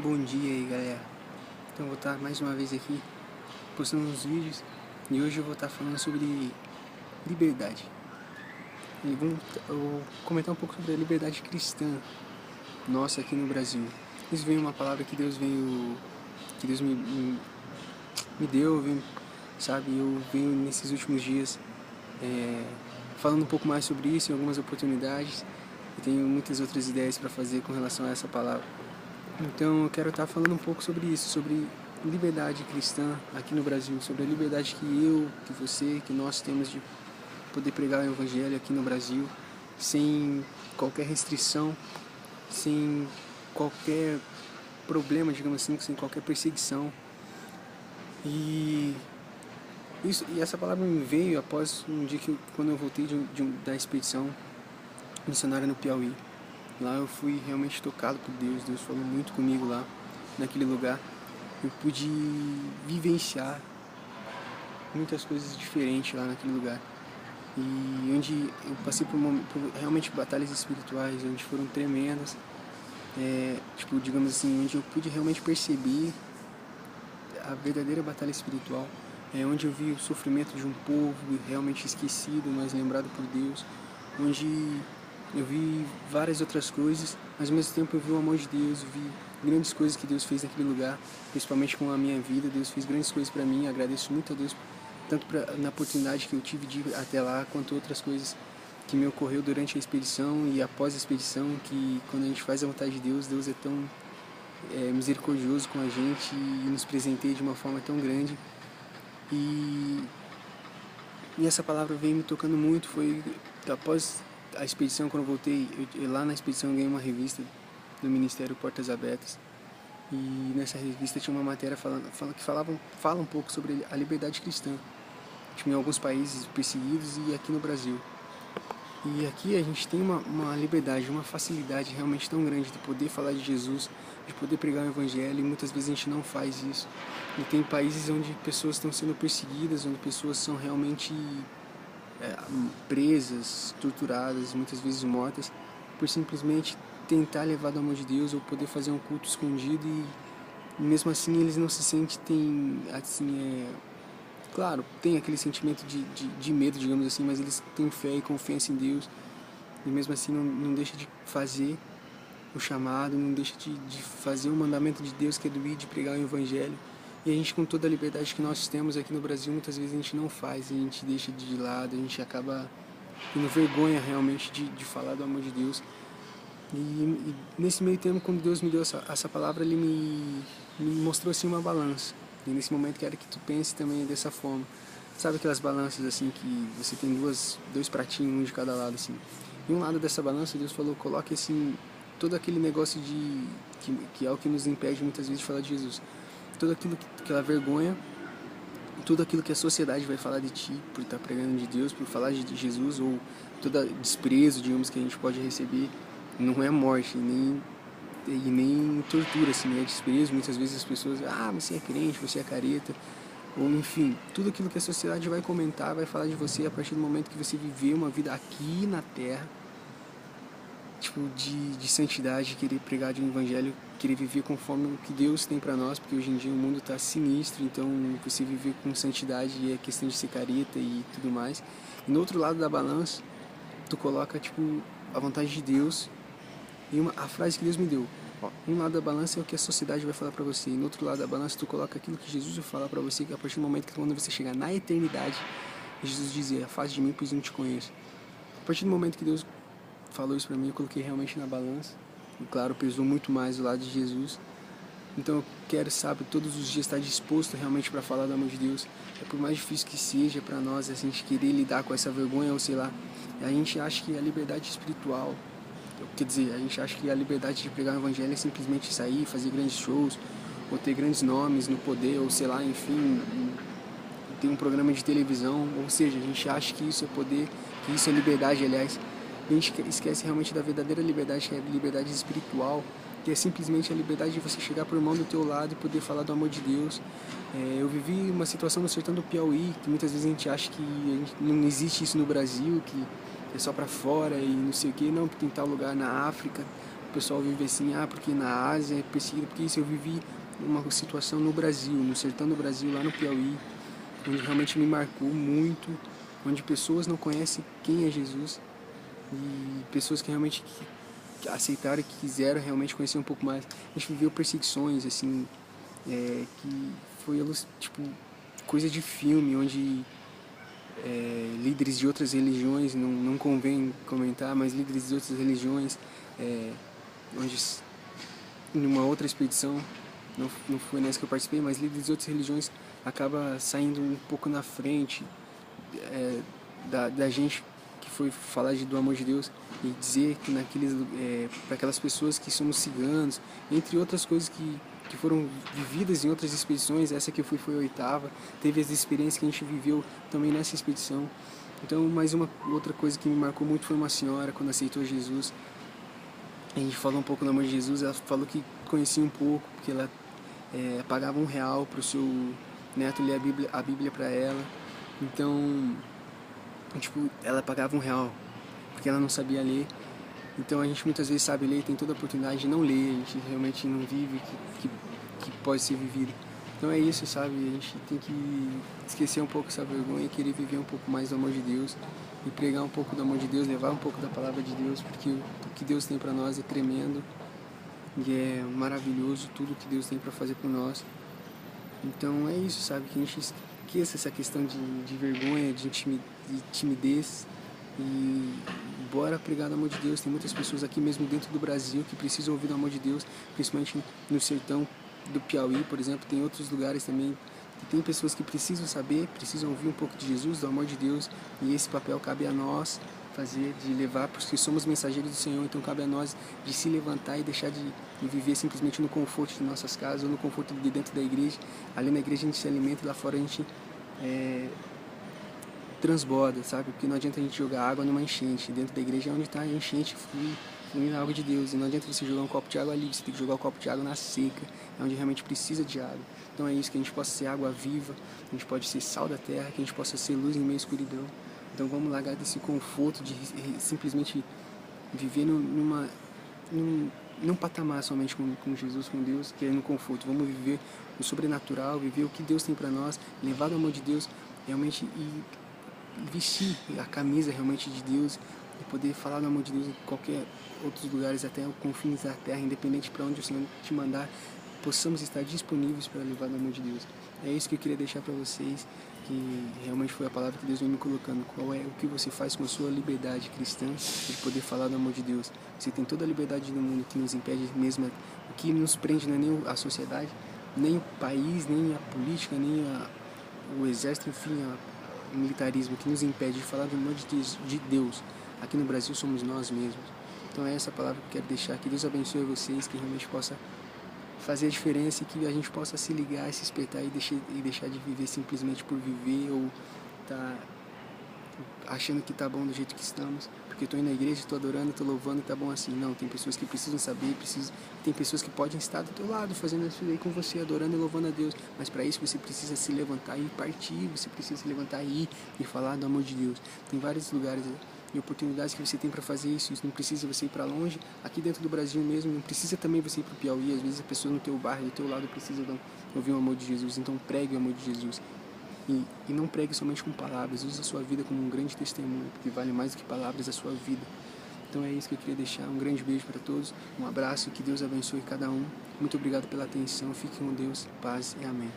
Bom dia aí, galera. Então eu vou estar mais uma vez aqui postando uns vídeos e hoje eu vou estar falando sobre liberdade. Eu vou comentar um pouco sobre a liberdade cristã nossa aqui no Brasil. Isso veio uma palavra que Deus me deu, sabe? Eu venho nesses últimos dias falando um pouco mais sobre isso em algumas oportunidades e tenho muitas outras ideias para fazer com relação a essa palavra. Então eu quero estar falando um pouco sobre isso, sobre liberdade cristã aqui no Brasil, sobre a liberdade que você, que nós temos de poder pregar o evangelho aqui no Brasil, sem qualquer restrição, sem qualquer problema, digamos assim, sem qualquer perseguição. E essa palavra me veio após um dia quando eu voltei da expedição missionária no Piauí. Lá eu fui realmente tocado por Deus. Deus falou muito comigo lá, naquele lugar. Eu pude vivenciar muitas coisas diferentes lá naquele lugar. E onde eu passei por realmente batalhas espirituais, onde foram tremendas. Digamos assim, onde eu pude realmente perceber a verdadeira batalha espiritual. Onde eu vi o sofrimento de um povo realmente esquecido, mas lembrado por Deus. Onde eu vi várias outras coisas, mas ao mesmo tempo eu vi o amor de Deus, eu vi grandes coisas que Deus fez naquele lugar, principalmente com a minha vida. Deus fez grandes coisas para mim, agradeço muito a Deus, tanto na oportunidade que eu tive de ir até lá, quanto outras coisas que me ocorreu durante a expedição e após a expedição, que quando a gente faz a vontade de Deus, Deus é tão misericordioso com a gente e nos presenteia de uma forma tão grande. E essa palavra veio me tocando muito. Foi após a expedição, quando eu voltei, lá na expedição eu ganhei uma revista do Ministério Portas Abertas. E nessa revista tinha uma matéria que fala um pouco sobre a liberdade cristã, em alguns países perseguidos e aqui no Brasil. E aqui a gente tem uma liberdade, uma facilidade realmente tão grande de poder falar de Jesus, de poder pregar o evangelho, e muitas vezes a gente não faz isso. E tem países onde pessoas estão sendo perseguidas, onde pessoas são realmente presas, torturadas, muitas vezes mortas, por simplesmente tentar levar do amor de Deus ou poder fazer um culto escondido, e mesmo assim eles não se sentem assim, claro, tem aquele sentimento de medo, digamos assim, mas eles têm fé e confiança em Deus, e mesmo assim não deixa de fazer o chamado, não deixa de fazer o mandamento de Deus, que é do ir, de pregar o evangelho. E a gente, com toda a liberdade que nós temos aqui no Brasil, muitas vezes a gente não faz, a gente deixa de lado, a gente acaba tendo vergonha realmente de falar do amor de Deus. E nesse meio tempo, quando Deus me deu essa palavra, Ele me mostrou assim uma balança. E nesse momento quero que tu pense também dessa forma. Sabe aquelas balanças assim que você tem dois pratinhos, um de cada lado assim. E um lado dessa balança, Deus falou, coloque assim todo aquele negócio que é o que nos impede muitas vezes de falar de Jesus. Tudo aquela vergonha, tudo aquilo que a sociedade vai falar de ti por estar pregando de Deus, por falar de Jesus, ou todo desprezo, digamos, que a gente pode receber, não é morte, nem tortura, assim, é desprezo. Muitas vezes as pessoas, você é crente, você é careta, ou enfim, tudo aquilo que a sociedade vai comentar, vai falar de você a partir do momento que você viver uma vida aqui na Terra, de santidade, querer pregar de um evangelho, querer viver conforme o que Deus tem para nós, porque hoje em dia o mundo está sinistro, então você viver com santidade é questão de ser careta e tudo mais. E no outro lado da balança, tu coloca a vontade de Deus e a frase que Deus me deu. Um lado da balança é o que a sociedade vai falar para você, e no outro lado da balança tu coloca aquilo que Jesus vai falar para você, que a partir do momento que quando você chegar na eternidade, Jesus dizia, afaste de mim, pois não te conheço. A partir do momento que Deus falou isso pra mim, eu coloquei realmente na balança. E claro, pesou muito mais do lado de Jesus. Então eu quero, todos os dias estar disposto realmente para falar do amor de Deus. Por mais difícil que seja para nós a gente querer lidar com essa vergonha, ou sei lá, a gente acha que a liberdade espiritual, quer dizer, a gente acha que a liberdade de pregar o evangelho é simplesmente sair, fazer grandes shows, ou ter grandes nomes no poder, ou sei lá, enfim, ter um programa de televisão. Ou seja, a gente acha que isso é poder, que isso é liberdade, aliás. A gente esquece realmente da verdadeira liberdade, que é a liberdade espiritual, que é simplesmente a liberdade de você chegar pro irmão do teu lado e poder falar do amor de Deus. Eu vivi uma situação no sertão do Piauí, que muitas vezes a gente acha que não existe isso no Brasil, que é só para fora e não sei o que, não, porque tem tal lugar na África, o pessoal vive assim, porque na Ásia é perseguido, porque isso eu vivi uma situação no Brasil, no sertão do Brasil, lá no Piauí, onde realmente me marcou muito, onde pessoas não conhecem quem é Jesus e pessoas que realmente aceitaram, que quiseram realmente conhecer um pouco mais. A gente viveu perseguições, assim, que foi tipo coisa de filme, onde líderes de outras religiões, não convém comentar, mas líderes de outras religiões, onde numa outra expedição, não foi nessa que eu participei, mas líderes de outras religiões acaba saindo um pouco na frente da gente que foi falar do amor de Deus e dizer que para aquelas pessoas que somos ciganos, entre outras coisas que foram vividas em outras expedições. Essa que eu fui foi a 8ª, teve as experiências que a gente viveu também nessa expedição. Então, mais uma outra coisa que me marcou muito foi uma senhora, quando aceitou Jesus. A gente falou um pouco do amor de Jesus, ela falou que conhecia um pouco, porque ela pagava R$ 1 para o seu neto ler a Bíblia para ela. Então, tipo, ela pagava R$ 1, porque ela não sabia ler. Então a gente muitas vezes sabe ler, tem toda a oportunidade de não ler, a gente realmente não vive que pode ser vivido. Então é isso, sabe? A gente tem que esquecer um pouco essa vergonha e querer viver um pouco mais do amor de Deus e pregar um pouco do amor de Deus, levar um pouco da palavra de Deus, porque o que Deus tem para nós é tremendo e é maravilhoso tudo que Deus tem para fazer por nós. Então é isso, sabe? Que a gente esqueça essa questão de vergonha, de timidez e bora pregar o amor de Deus. Tem muitas pessoas aqui mesmo dentro do Brasil que precisam ouvir o amor de Deus, principalmente no sertão do Piauí, por exemplo. Tem outros lugares também que tem pessoas que precisam saber, precisam ouvir um pouco de Jesus, do amor de Deus, e esse papel cabe a nós fazer, de levar, porque somos mensageiros do Senhor. Então cabe a nós de se levantar e deixar de viver simplesmente no conforto de nossas casas ou no conforto de dentro da igreja. Ali na igreja a gente se alimenta e lá fora a gente transborda, sabe? Porque não adianta a gente jogar água numa enchente. Dentro da igreja é onde está a enchente fluindo a água de Deus. E não adianta você jogar um copo de água ali, você tem que jogar um copo de água na seca, é onde realmente precisa de água. Então é isso, que a gente possa ser água viva, a gente pode ser sal da terra, que a gente possa ser luz em meio à escuridão. Então vamos largar desse conforto de simplesmente viver num patamar somente com Jesus, com Deus, que é no conforto. Vamos viver o sobrenatural, viver o que Deus tem para nós, levar o amor de Deus realmente e vestir a camisa realmente de Deus e poder falar do amor de Deus em qualquer outros lugares, até os confins da terra, independente para onde o Senhor te mandar, possamos estar disponíveis para levar o amor de Deus. É isso que eu queria deixar para vocês, que realmente foi a palavra que Deus vem me colocando. Qual é o que você faz com a sua liberdade cristã de poder falar do amor de Deus? Você tem toda a liberdade do mundo, que nos impede mesmo, o que nos prende não é nem a sociedade, nem o país, nem a política, nem o exército, enfim, o militarismo que nos impede de falar do amor de Deus. Aqui no Brasil somos nós mesmos. Então é essa palavra que eu quero deixar. Que Deus abençoe vocês, que realmente possa fazer a diferença e que a gente possa se ligar, se despertar e deixar de viver simplesmente por viver ou tá achando que tá bom do jeito que estamos, porque eu tô indo na igreja, tô adorando, tô louvando e tá bom assim. Não, tem pessoas que precisam saber, tem pessoas que podem estar do teu lado fazendo isso aí com você, adorando e louvando a Deus, mas para isso você precisa se levantar e partir, você precisa se levantar e ir e falar do amor de Deus. Tem vários lugares e oportunidades que você tem para fazer isso. Não precisa você ir para longe, aqui dentro do Brasil mesmo, não precisa também você ir para o Piauí. Às vezes a pessoa no teu bairro, do teu lado, precisa ouvir o amor de Jesus. Então pregue o amor de Jesus e não pregue somente com palavras, use a sua vida como um grande testemunho, porque vale mais do que palavras a sua vida. Então é isso que eu queria deixar. Um grande beijo para todos, um abraço, que Deus abençoe cada um. Muito obrigado pela atenção, fique com Deus, paz e amém.